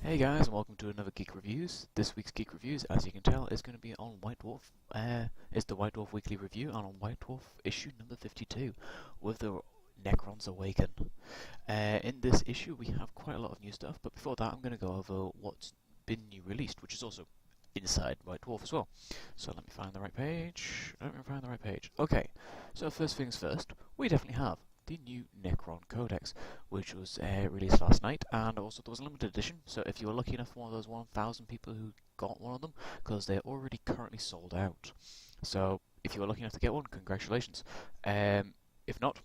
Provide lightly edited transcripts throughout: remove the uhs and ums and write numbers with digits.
Hey guys, and welcome to another Geek Reviews. This week's Geek Reviews, as you can tell, is going to be on White Dwarf. It's the White Dwarf Weekly Review, and on White Dwarf issue number 52, with the Necrons Awaken. In this issue, we have quite a lot of new stuff, but before that, I'm going to go over what's been new released, which is also inside White Dwarf as well. So let me find the right page. Okay, so first things first, we definitely have the new Necron Codex, which was released last night, and also there was a limited edition, so if you were lucky enough for one of those 1,000 people who got one of them, because they're already currently sold out. So if you were lucky enough to get one, congratulations. If not,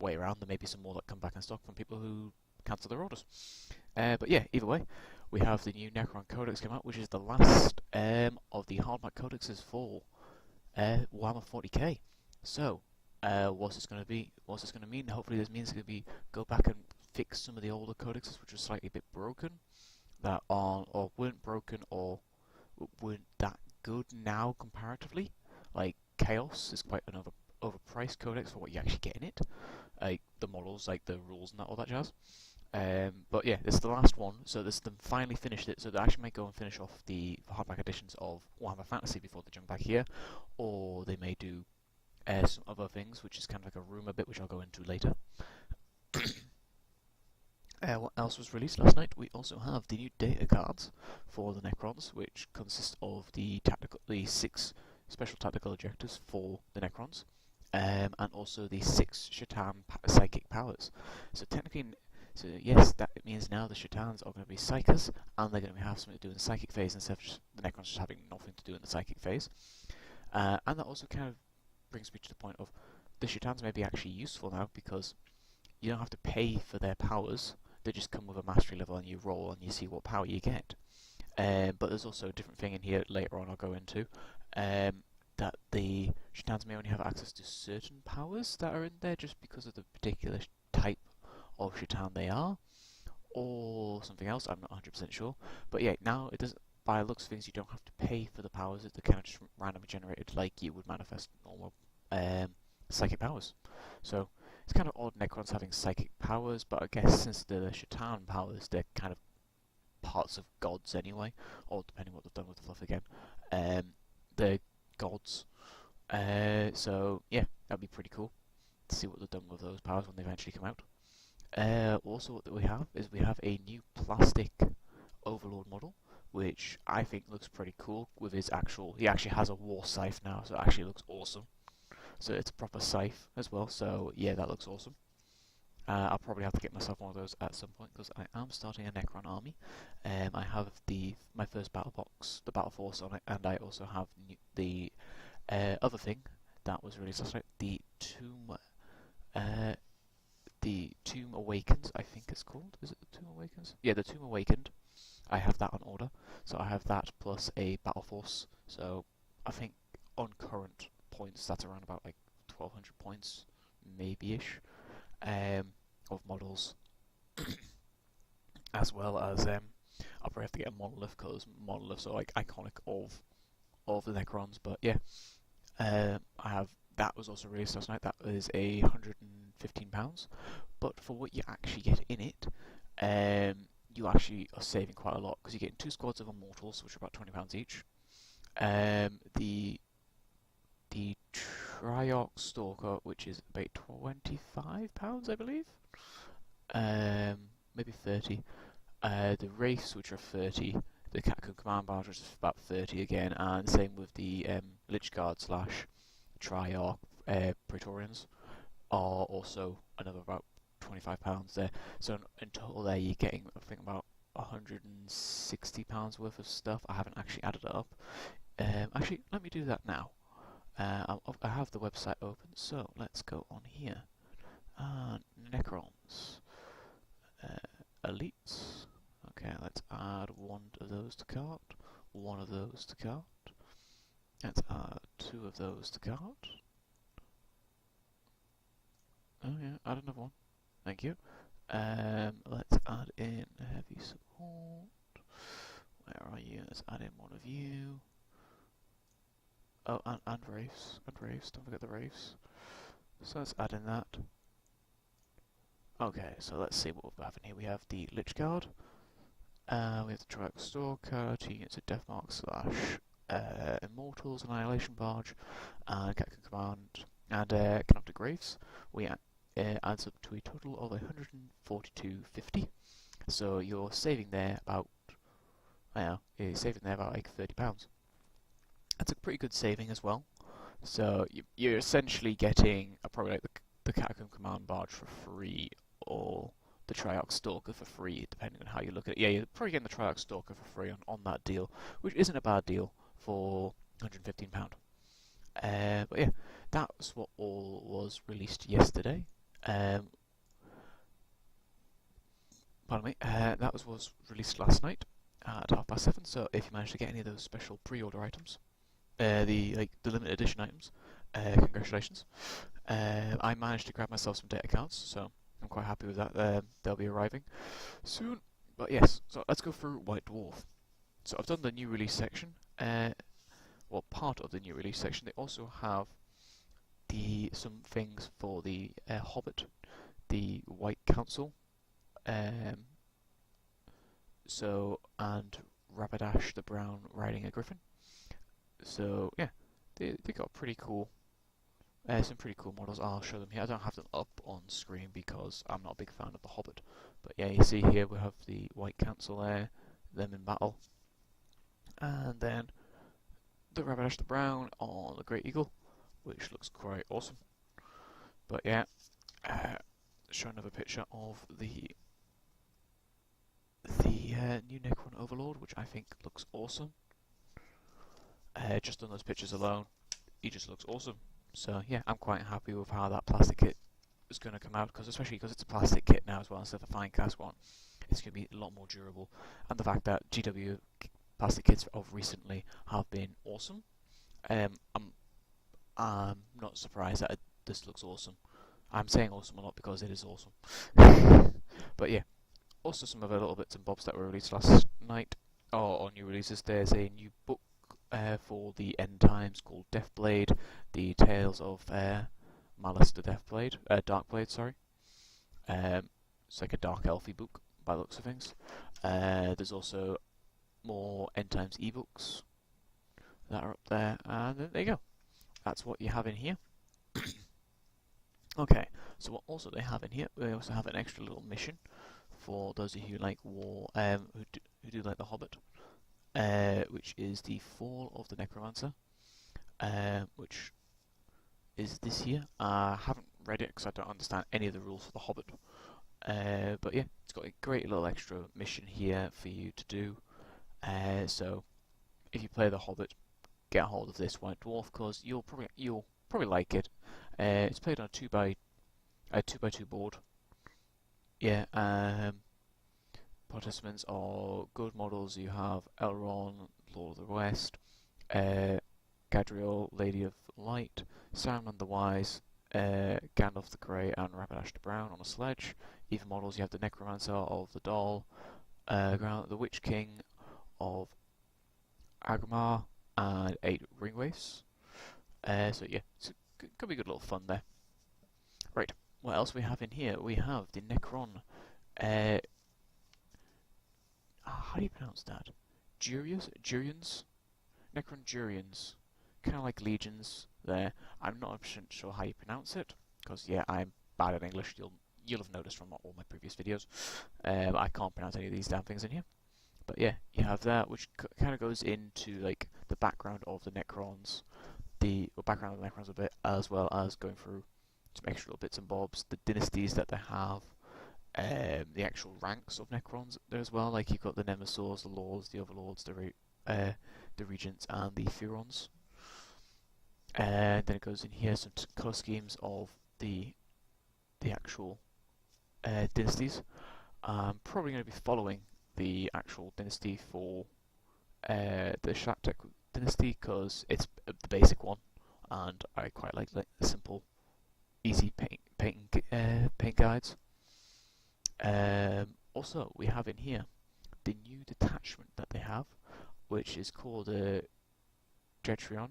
wait around, there may be some more that come back in stock from people who cancel their orders. But yeah, either way, we have the new Necron Codex come out, which is the last of the hardback codexes for Warhammer 40k. So, what's this going to be? What's this going to mean? Hopefully this means it's going to be go back and fix some of the older codexes which are slightly a bit broken, that are or weren't broken or weren't that good now comparatively. Like Chaos is quite an overpriced codex for what you actually get in it, like the models, like the rules and all that jazz. But yeah, this is the last one, so this them finally finished it. So they actually might go and finish off the hardback editions of Warhammer Fantasy before they jump back here, or they may do some other things, which is kind of like a rumour bit, which I'll go into later. What else was released last night? We also have the new data cards for the Necrons, which consist of the 6 special tactical objectives for the Necrons, and also the 6 Shaitan psychic powers. So technically, yes, that means now the Shaitans are going to be psychers, and they're going to have something to do in the psychic phase instead of the Necrons just having nothing to do in the psychic phase. And that also kind of brings me to the point of the Shaitans may be actually useful now, because you don't have to pay for their powers. They just come with a mastery level and you roll and you see what power you get. But there's also a different thing in here later on I'll go into, that the Shaitans may only have access to certain powers that are in there just because of the particular type of Shaitan they are, or something else, I'm not 100% sure. But yeah, now it doesn't, by the looks of things, you don't have to pay for the powers. They're kind of just randomly generated like you would manifest normal psychic powers. So it's kind of odd Necrons having psychic powers, but I guess since they're the Shaitan powers, they're kind of parts of gods anyway, or depending what they've done with the fluff again. They're gods. So yeah, that'd be pretty cool to see what they've done with those powers when they eventually come out. Also, what we have is we have a new plastic Overlord model, which I think looks pretty cool with his actual. He actually has a war scythe now, so it actually looks awesome. So it's a proper scythe as well. So yeah, that looks awesome. I'll probably have to get myself one of those at some point because I am starting a Necron army. I have my first battle box, the Battle Force on it, and I also have the other thing that was released last night, the Tomb Awakens, I think it's called. Is it the Tomb Awakens? Yeah, the Tomb Awakened. I have that on order. So I have that plus a Battle Force. So I think on current points, that's around about like 1,200 points, maybe-ish, of models. As well as, I'll probably have to get a monolith, because monoliths are like iconic of the Necrons. But yeah, I have. That was also released last night. That is £115. But for what you actually get in it, you actually are saving quite a lot, because you're getting 2 squads of Immortals, which are about £20 each. The Triarch Stalker, which is about £25, I believe. Maybe 30. The Wraiths, which are 30. The Catacomb Command Barge, which is about 30 again, and same with the Lich Guard / Triarch Praetorians, are also another about £25 there. So in total there you're getting, I think, about £160 worth of stuff. I haven't actually added it up. Actually, let me do that now. I have the website open, so let's go on here. Necrons. Elites. Okay, let's add one of those to cart, one of those to cart. Let's add 2 of those to cart. Oh yeah, add another one. Thank you. Let's add in heavy support. Where are you? Let's add in one of you. Oh, and Wraiths. Don't forget the Wraiths. So let's add in that. Okay, so let's see what we have in here. We have the Lich Guard, We have the Triarch Stalker, 2 units of Deathmark / Immortals, Annihilation Barge, and Catacomb Command, and Canoptic Graves. We adds up to a total of 142.50. So you're saving there about, you're saving there about like £30. That's a pretty good saving as well. So you're essentially getting probably like the Catacomb Command Barge for free, or the Triarch Stalker for free, depending on how you look at it. Yeah, you're probably getting the Triarch Stalker for free on that deal, which isn't a bad deal for £115. But yeah, that's what all was released yesterday. Pardon me. That was released last night at 7:30. So if you managed to get any of those special pre-order items, the limited edition items, congratulations. I managed to grab myself some data cards, so I'm quite happy with that. They'll be arriving soon. But yes, so let's go through White Dwarf. So I've done the new release section. Well, part of the new release section. They also have some things for the Hobbit, the White Council, and Rapidash the Brown riding a griffin. So yeah, they got pretty cool, some pretty cool models. I'll show them here. I don't have them up on screen because I'm not a big fan of the Hobbit. But yeah, you see here we have the White Council there, them in battle, and then the Rapidash the Brown on the Great Eagle, which looks quite awesome. But yeah, show another picture of the new Necron Overlord, which I think looks awesome. Just on those pictures alone, he just looks awesome. So yeah, I'm quite happy with how that plastic kit is going to come out, especially because it's a plastic kit now as well instead of a fine cast one. It's going to be a lot more durable, and the fact that GW plastic kits of recently have been awesome. I'm not surprised that this looks awesome. I'm saying awesome a lot because it is awesome. But yeah, also some other little bits and bobs that were released last night, or new releases. There's a new book for the end times called Deathblade, the Tales of Malice the Darkblade, sorry. It's like a dark elfy book by the looks of things. There's also more end times ebooks that are up there, and there you go. That's what you have in here. Okay, so what also they have in here, they also have an extra little mission for those of you who like war, who do like The Hobbit, which is the Fall of the Necromancer, which is this here. I haven't read it because I don't understand any of the rules for The Hobbit, but yeah, it's got a great little extra mission here for you to do. So if you play The Hobbit, get a hold of this White Dwarf because you'll probably like it. It's played on a 2x2 board. Yeah, participants are good models. You have Elrond, Lord of the West, Gadriel, Lady of Light, Saruman the Wise, Gandalf the Grey, and Rapidash the Brown on a sledge. Even models, you have the Necromancer of the Doll, the Witch King of Agmar, and 8 Ringwraiths. So yeah, it's could be good little fun there. Right, what else we have in here? We have the Necron. How do you pronounce that? Jurians? Necron Jurians. Kind of like legions there. I'm not 100% sure how you pronounce it, because yeah, I'm bad at English. You'll have noticed from all my previous videos. I can't pronounce any of these damn things in here. But yeah, you have that, which kind of goes into like the background of the Necrons, background of the Necrons a bit, as well as going through some extra little bits and bobs, the dynasties that they have, the actual ranks of Necrons there as well. Like you've got the Nemesaurs, the Lords, the Overlords, the Regents, and the Furons. And then it goes in here some colour schemes of the actual dynasties. I'm probably going to be following the actual dynasty for the Shattek dynasty because it's the basic one, and I quite like the simple, easy paint guides. Also, we have in here the new detachment that they have, which is called Detrion,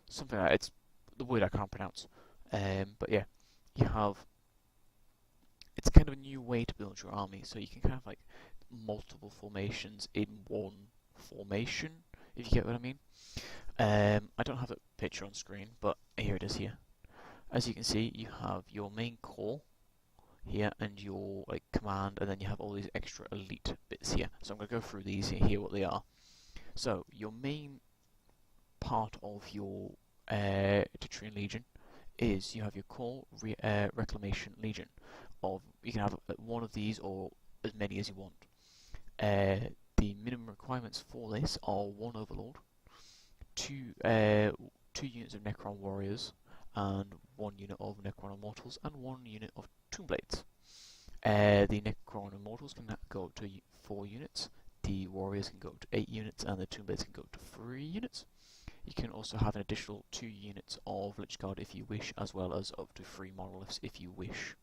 something like that. It's the word I can't pronounce. But yeah, you have it's kind of a new way to build your army. So you can kind of like multiple formations in one formation, if you get what I mean. I don't have a picture on screen, but here it is here. As you can see, you have your main core here and your like command, and then you have all these extra elite bits here. So I'm going to go through these here, what they are. So your main part of your Titrian Legion is you have your core reclamation legion. You can have one of these or as many as you want. The minimum requirements for this are one overlord, two units of Necron warriors, and one unit of Necron immortals, and one unit of Tomb Blades. The Necron immortals can go up to 4 units, the warriors can go up to 8 units, and the Tomb Blades can go up to 3 units. You can also have an additional 2 units of Lich Guard if you wish, as well as up to 3 monoliths if you wish.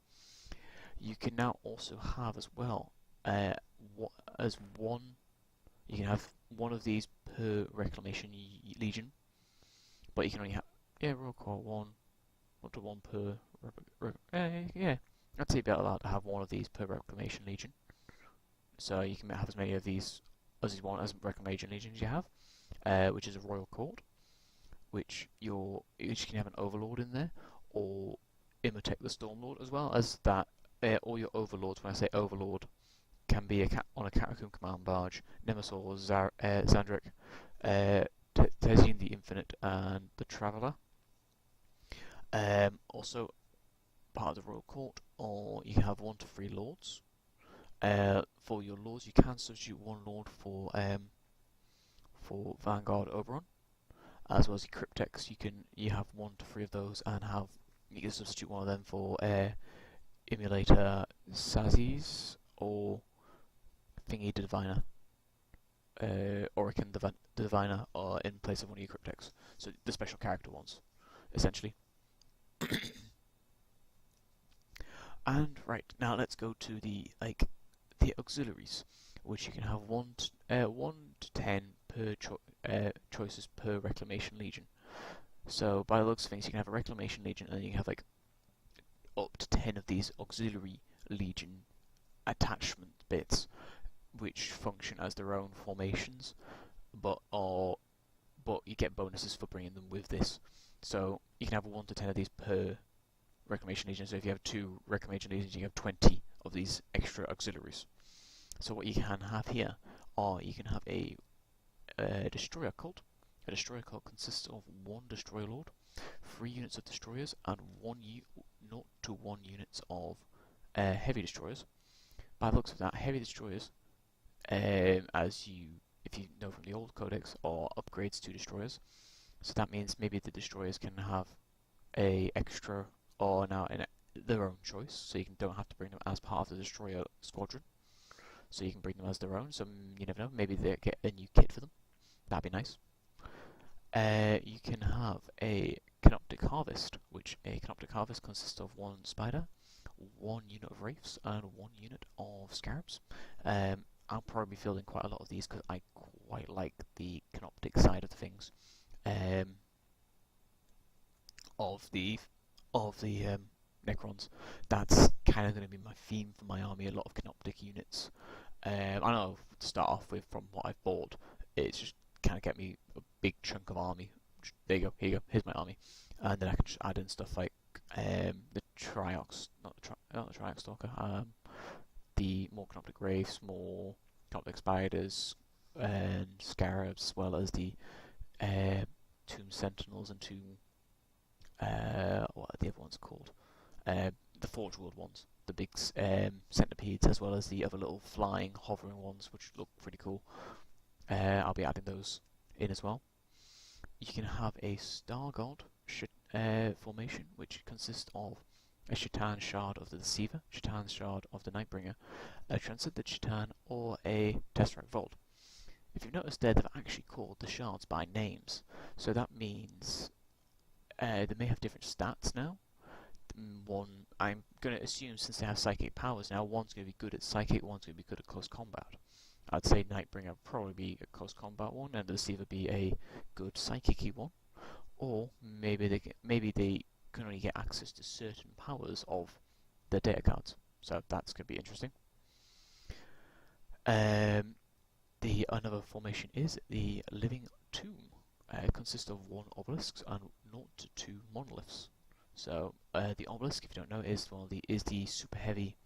You can now also have as well you can have one of these per Reclamation Legion, but you can only have roll call 1, up to 1 per. Yeah, I'd say you'd be allowed to have one of these per Reclamation Legion. So you can have as many of these as you want as Reclamation Legions you have, which is a Royal Court, which you can have an Overlord in there, or Imhotep the Stormlord as well as that. All your Overlords, when I say Overlord, can be on a Catacomb Command Barge, Nemesaur, Zandrik, Tezien the Infinite, and the Traveller. Also, part of the Royal Court, or you can have 1 to 3 Lords. For your Lords, you can substitute 1 Lord for Vanguard Oberon, as well as your Cryptex. You have 1 to 3 of those, and you can substitute 1 of them for Emulator Sazis or Thingy Diviner, Orican Diviner, or in place of one of your Cryptex. So the special character ones, essentially. And right now, let's go to the auxiliaries, which you can have 1 to 10 per choices per Reclamation Legion. So by the looks of things, you can have a Reclamation Legion, and then you can have like up to 10 of these auxiliary legion attachment bits, which function as their own formations, but you get bonuses for bringing them with this. So you can have 1 to 10 of these per Reclamation Legion. So if you have 2 Reclamation Legions, you have 20 of these extra auxiliaries. So what you can have here are you can have a Destroyer Cult. A Destroyer Cult consists of 1 Destroyer Lord, 3 units of Destroyers, and 0 to 1 units of Heavy Destroyers. By the looks of that, Heavy Destroyers, if you know from the old Codex, are upgrades to Destroyers. So that means maybe the Destroyers can have a extra or now in their own choice, so you don't have to bring them as part of the Destroyer squadron. So you can bring them as their own, so you never know, maybe they get a new kit for them. That'd be nice. You can have a Canoptic Harvest, which a Canoptic Harvest consists of 1 Spider, 1 unit of Wraiths, and 1 unit of Scarabs. I'll probably be fielding quite a lot of these because I quite like the Canoptic side of things. Of the Necrons. That's kind of going to be my theme for my army, a lot of Canoptic units. I know to start off with, from what I've bought, it's just kind of get me a big chunk of army. There you go, here you go, here's my army. And then I can just add in stuff like the Triox, not the Triox Stalker, the more Canoptic Wraiths, more Canoptic Spiders, and Scarabs, as well as the Tomb Sentinels and Tomb... what are the other ones called? The Forge World ones, the big centipedes, as well as the other little flying, hovering ones, which look pretty cool. I'll be adding those in as well. You can have a Star God formation, which consists of a Shaitan Shard of the Deceiver, Shaitan Shard of the Nightbringer, a Transcendent Shaitan, or a Tesseract Vault. If you've noticed there, they've actually called the shards by names, so that means they may have different stats now. One, I'm going to assume, since they have psychic powers now, one's going to be good at psychic, one's going to be good at close combat. I'd say Nightbringer would probably be a close combat one, and the Deceiver be a good psychic-y one. Or maybe they can only get access to certain powers of the data cards. so that's going to be interesting. The another formation is the Living Tomb. It consists of 1 obelisk and 0 to 2 monoliths. So the obelisk, if you don't know, is the super heavy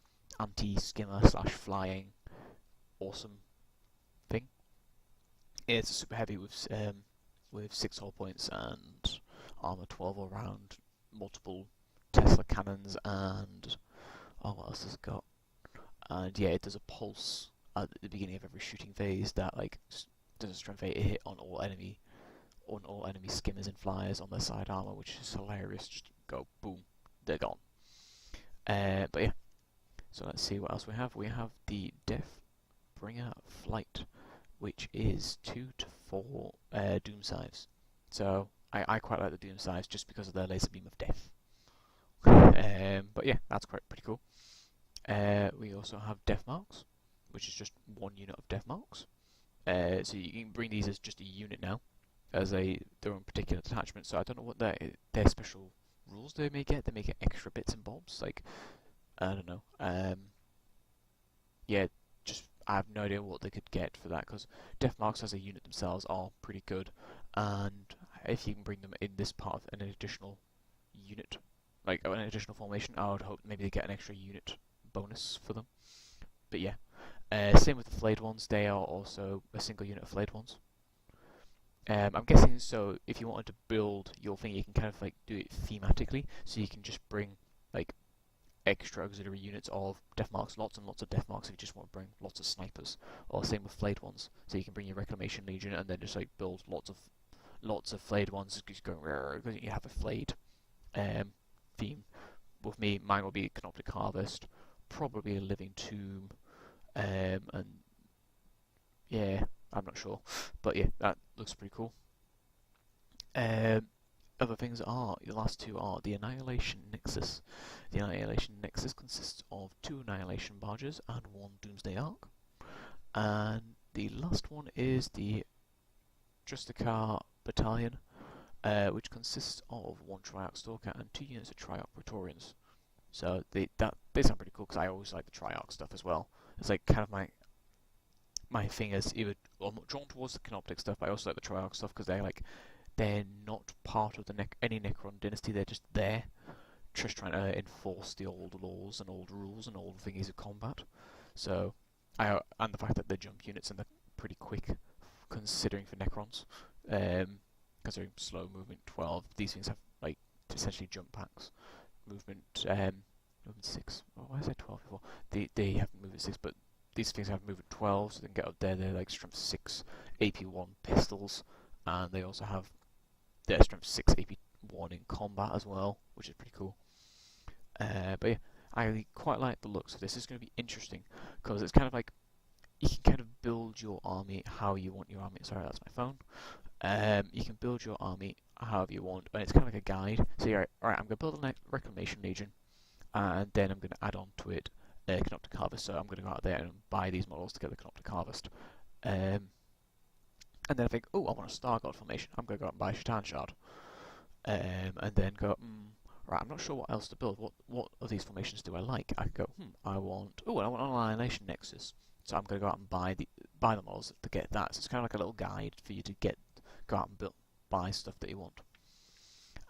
anti-skimmer / flying awesome thing. It's super heavy with 6 hull points and armor 12 all round, multiple Tesla cannons, and what else has it got? And yeah, it does a pulse at the beginning of every shooting phase that does a strength 8 hit on all enemy skimmers and flyers on their side armor, which is hilarious. Just go boom, they're gone. But yeah, so let's see what else we have. We have the Deathbringer Flight, which is 2 to 4 Doom Scythes. So I quite like the Doom Scythes just because of their laser beam of death. But yeah, that's pretty cool. We also have Death Marks, which is just 1 unit of Death Marks. So you can bring these as just a unit now, as their own particular detachment. So I don't know what their special rules they may get. They may get extra bits and bobs, like I don't know. Yeah, just I have no idea what they could get for that, because Death Marks as a unit themselves are pretty good, and if you can bring them in this part of an additional unit, like an additional formation, I would hope maybe they get an extra unit bonus for them. But yeah, same with the flayed ones. They are also a single unit of flayed ones. I'm guessing so. If you wanted to build your thing, you can kind of like do it thematically, so you can just bring like extra auxiliary units of Death Marks, lots and lots of Death Marks if you just want to bring lots of snipers, or same with flayed ones. So you can bring your Reclamation Legion and then just like build lots of flayed ones, just going because you have a flayed theme. With me, mine will be Canoptic Harvest, probably a Living Tomb, and yeah, I'm not sure, but yeah, that looks pretty cool. Other things are, the last 2 are the Annihilation Nexus. The Annihilation Nexus consists of 2 Annihilation Barges and 1 Doomsday Ark. And the last one is the Justicar Battalion, which consists of 1 Triarch Stalker and 2 units of Triarch Praetorians. So they sound pretty cool, because I always like the Triarch stuff as well. It's like kind of my thing is either I'm drawn towards the Canoptic stuff, but I also like the Triarch stuff because they're not part of any Necron dynasty. They're just there, just trying to enforce the old laws and old rules and old thingies of combat. So and the fact that they're jump units and they're pretty quick, considering for Necrons, considering slow movement 12. These things have like essentially jump packs, movement 6. Why is I 12 before? They have movement 6, but these things have movement 12, so they can get up there. They're like strength 6, AP1 pistols, and they also have their strength 6, AP1 in combat as well, which is pretty cool. But yeah, I quite like the looks of this. It's going to be interesting because it's kind of like you can kind of build your army how you want your army. Sorry, that's my phone. You can build your army however you want, and it's kind of like a guide. So you're alright, I'm going to build a Reclamation Legion, and then I'm going to add on to it Canoptic Harvest. So I'm going to go out there and buy these models to get the Canoptic Harvest. And then I think, oh, I want a Star God formation. I'm going to go out and buy a Shaitan Shard. And then go, right, I'm not sure what else to build. What of these formations do I like? I could go, I want an Annihilation Nexus. So I'm going to go out and buy the models to get that. So it's kind of like a little guide for you to go out and buy stuff that you want.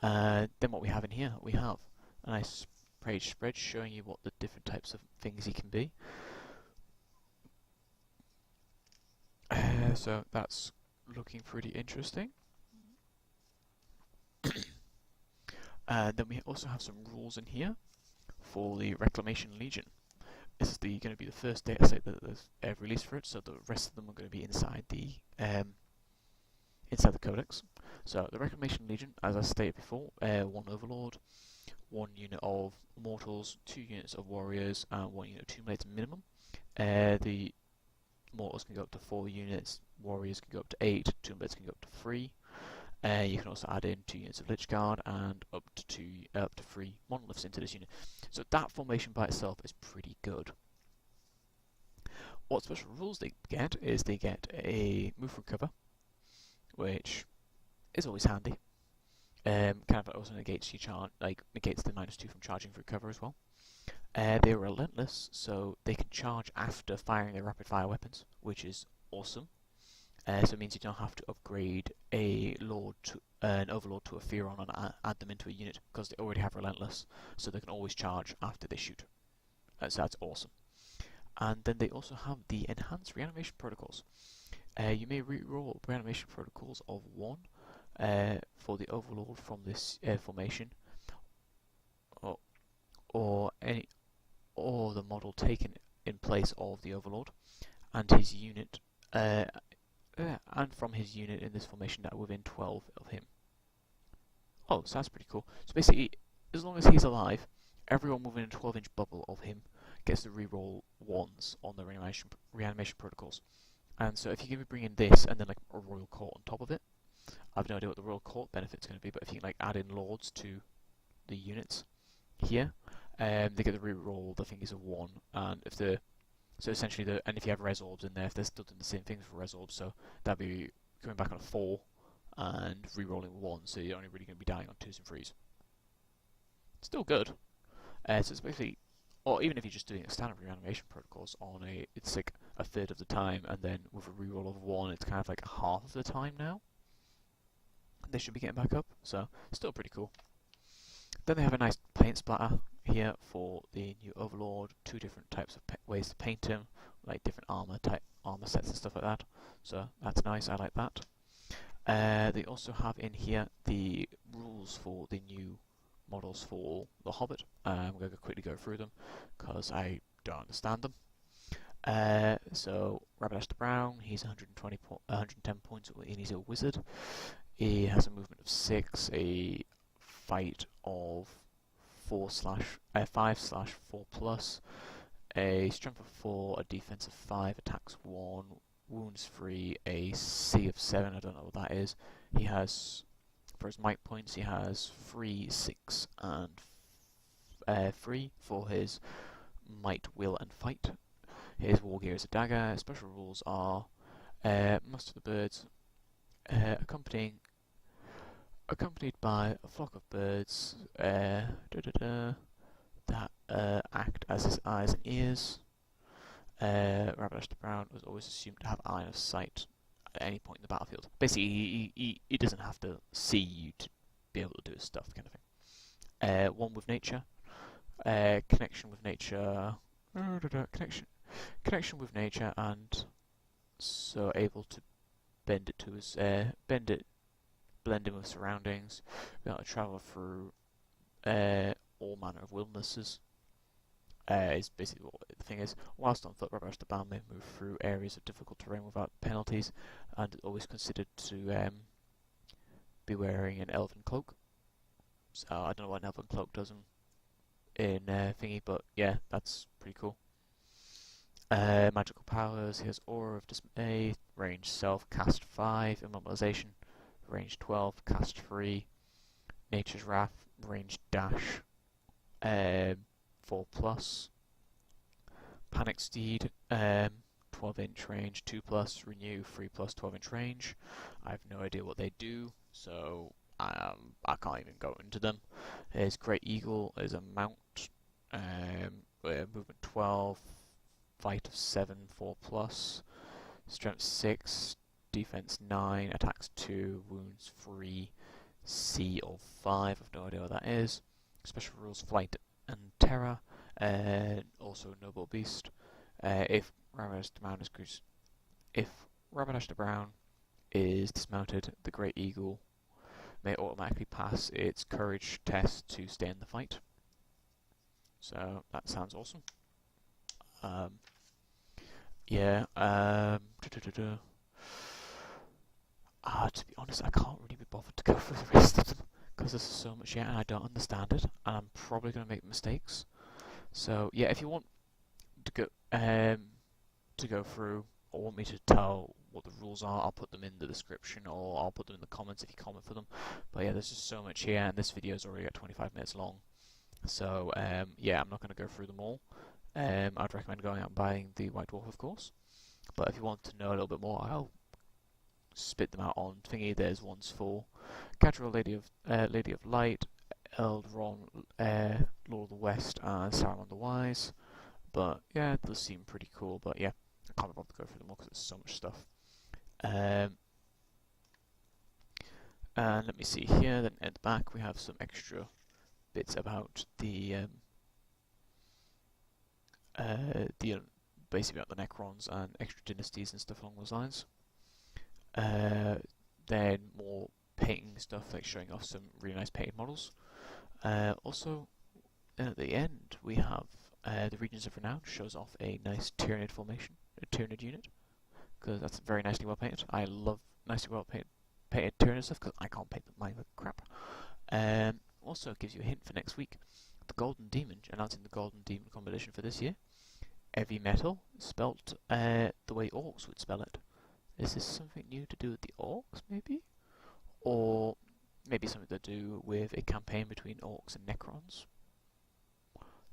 Then what we have in here, we have a nice page spread showing you what the different types of things you can be. So that's looking pretty interesting. Then we also have some rules in here for the Reclamation Legion. This is going to be the first dataset that they've released for it, so the rest of them are going to be inside the codex. So the Reclamation Legion, as I stated before, 1 Overlord, 1 unit of Mortals, 2 units of Warriors, and 1 unit of Tomb Blades minimum. The Mortals can go up to 4 units, Warriors can go up to 8, Tomb Blades can go up to 3. You can also add in 2 units of Lich Guard and up to 3 Monoliths into this unit. So that formation by itself is pretty good. What special rules they get is they get a move from cover, which is always handy. Kind of also negates negates the -2 from charging for cover as well. They're relentless, so they can charge after firing their rapid fire weapons, which is awesome. So it means you don't have to upgrade an overlord to a Fearon and add them into a unit because they already have relentless, so they can always charge after they shoot. So that's awesome. And then they also have the enhanced reanimation protocols. You may reroll reanimation protocols of 1 for the overlord from this formation, or the model taken in place of the overlord and his unit, and from his unit in this formation that are within 12 of him. Oh, so that's pretty cool. So basically, as long as he's alive, everyone within a 12-inch bubble of him gets to reroll 1s on the reanimation protocols. And so if you can bring in this and then like a royal court on top of it, I have no idea what the royal court benefit's going to be, but if you can like add in lords to the units here, they get to reroll the thingies of 1, and if the so essentially and if you have res orbs in there, if they're still doing the same things for res orbs, so that'd be coming back on a 4 and re-rolling 1, so you're only really going to be dying on 2s and 3s. Still good. So it's basically, or even if you're just doing a standard reanimation protocols on it's like a third of the time, and then with a reroll of 1, it's kind of like half of the time now. They should be getting back up, so still pretty cool. Then they have a nice paint splatter here for the new overlord. 2 different types of ways to paint him, like different armor sets and stuff like that. So that's nice. I like that. They also have in here the rules for the new models for the Hobbit. I'm going to quickly go through them because I don't understand them. So Rabadash the Brown, he's 110 points, and he's a wizard. He has a movement of 6, a fight of 5/4+, a strength of 4, a defense of 5, attacks 1, wounds 3, a C of 7. I don't know what that is. He has, for his might points, he has 3, 6, and 3 for his might, will, and fight. His war gear is a dagger. Special rules are most of the birds accompanied by a flock of birds that act as his eyes and ears. Rabadash the Brown was always assumed to have a line of sight at any point in the battlefield. Basically, he doesn't have to see you to be able to do his stuff, kind of thing. One with nature, connection with nature, connection with nature, and so able to blend in with surroundings, be able to travel through all manner of wildernesses. Is basically what the thing is. Whilst on foot, Rabadash the Brown may move through areas of difficult terrain without penalties, and is always considered to be wearing an elven cloak. So I don't know what an elven cloak does in thingy, but yeah, that's pretty cool. Magical powers. He has Aura of Dismay, range self, cast 5, immobilization, range 12, cast 3, Nature's Wrath, range dash 4+, Panic Steed, 12-inch range 2+, Renew 3+, 12-inch range. I have no idea what they do, so I can't even go into them. His Great Eagle is a mount, movement 12, fight of 7, 4+, strength 6, defense 9, attacks 2, wounds 3, C of 5. I've no idea what that is. Special rules: flight and terror. Also noble beast. If Rabadash the Brown is dismounted, the Great Eagle may automatically pass its courage test to stay in the fight. So that sounds awesome. To be honest, I can't really be bothered to go through the rest of them because there's so much yet and I don't understand it, and I'm probably going to make mistakes. So yeah, if you want to go through, or want me to tell what the rules are, I'll put them in the description, or I'll put them in the comments if you comment for them. But yeah, there's just so much here, and this video is already at 25 minutes long. So yeah, I'm not going to go through them all. I'd recommend going out and buying the White Dwarf, of course. But if you want to know a little bit more, I'll spit them out on thingy. There's ones for Gadriel, Lady of Light, Eldron, Lord of the West, and Saruman the White. nice. But yeah, it does seem pretty cool. But yeah, I can't bother to go through them all because there's so much stuff. And let me see here. Then at the back we have some extra bits about the basically about the Necrons and extra dynasties and stuff along those lines. Then more painting stuff, like showing off some really nice painted models. Also, at the end we have the Regions of Renown shows off a nice Tyranid formation, a Tyranid unit, because that's very nicely well painted. I love nicely well painted Tyranid stuff because I can't paint mine with crap. Also gives you a hint for next week. The Golden Demon, announcing the Golden Demon competition for this year. Heavy metal, spelt the way orcs would spell it. Is this something new to do with the orcs, maybe? Or maybe something to do with a campaign between orcs and Necrons?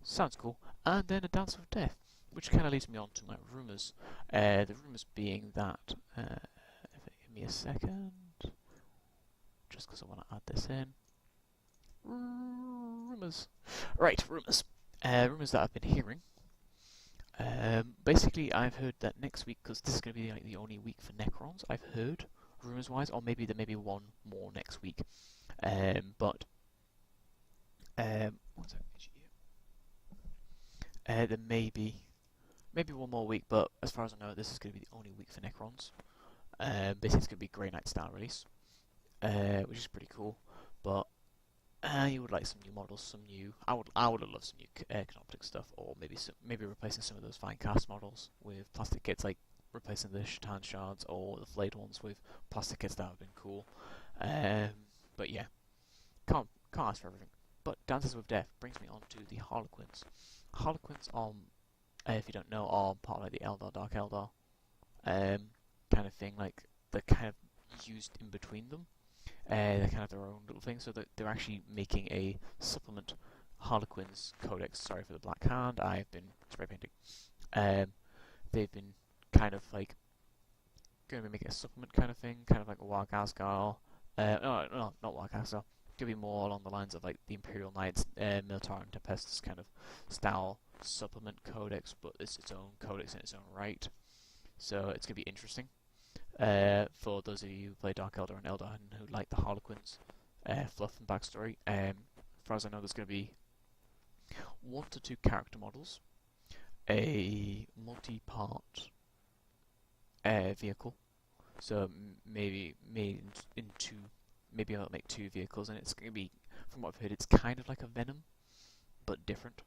Sounds cool. And then a Dance of Death, which kind of leads me on to my rumours. The rumours being that... give me a second. Just because I want to add this in. Rumours. Right, rumours. Rumours that I've been hearing. Basically, I've heard that next week, because this is going to be like the only week for Necrons, I've heard, rumours-wise, or maybe there may be one more next week. But there may be one more week, but as far as I know, this is going to be the only week for Necrons. Basically, it's going to be Grey Knight style release, which is pretty cool. But you would like some new models, some new. I would have loved some new Canoptic stuff, or maybe replacing some of those fine cast models with plastic kits, like replacing the Shaitan shards or the flayed ones with plastic kits. That would have been cool. But yeah, can't ask for everything. But Dances with Death brings me on to the Harlequins. Harlequins are, if you don't know, are part of like the Eldar, Dark Eldar kind of thing. Like they're kind of used in between them. They're kind of their own little thing, so they're actually making a supplement Harlequins Codex. Sorry for the black hand, I've been spray painting. They've been kind of like going to be making a supplement kind of thing, kind of like a Warg Asgar. No, not Warg Asgar. Could be more along the lines of like the Imperial Knights, Militarum Tempestus kind of style supplement codex, but it's its own codex in its own right. So it's going to be interesting. For those of you who play Dark Eldar and Eldar and who like the Harlequins fluff and backstory, as far as I know, there's going to be 1 to 2 character models, a multi-part vehicle, so maybe I'll make 2 vehicles, and it's going to be, from what I've heard, it's kind of like a Venom, but different.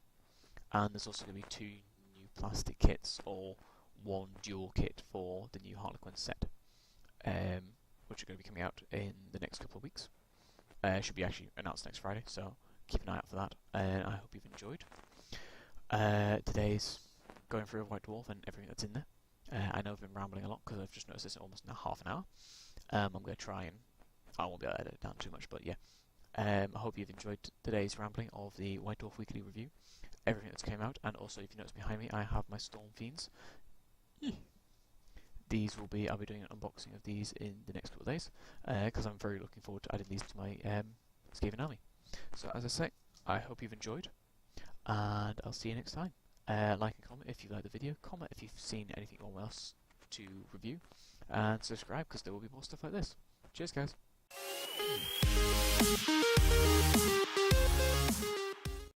And there's also going to be 2 new plastic kits, or 1 dual kit for the new Harlequin set, which are going to be coming out in the next couple of weeks. Should be actually announced next Friday, so keep an eye out for that. And I hope you've enjoyed. Today's going through a White Dwarf and everything that's in there. I know I've been rambling a lot because I've just noticed this almost now half an hour. I'm going to try and I won't be able to edit it down too much, but yeah. I hope you've enjoyed today's rambling of the White Dwarf Weekly Review, everything that's came out, and also if you notice behind me, I have my Storm Fiends. I'll be doing an unboxing of these in the next couple of days, because I'm very looking forward to adding these to my Skaven army. So as I say, I hope you've enjoyed, and I'll see you next time. Like and comment if you like the video, comment if you've seen anything else to review, and subscribe because there will be more stuff like this. Cheers guys!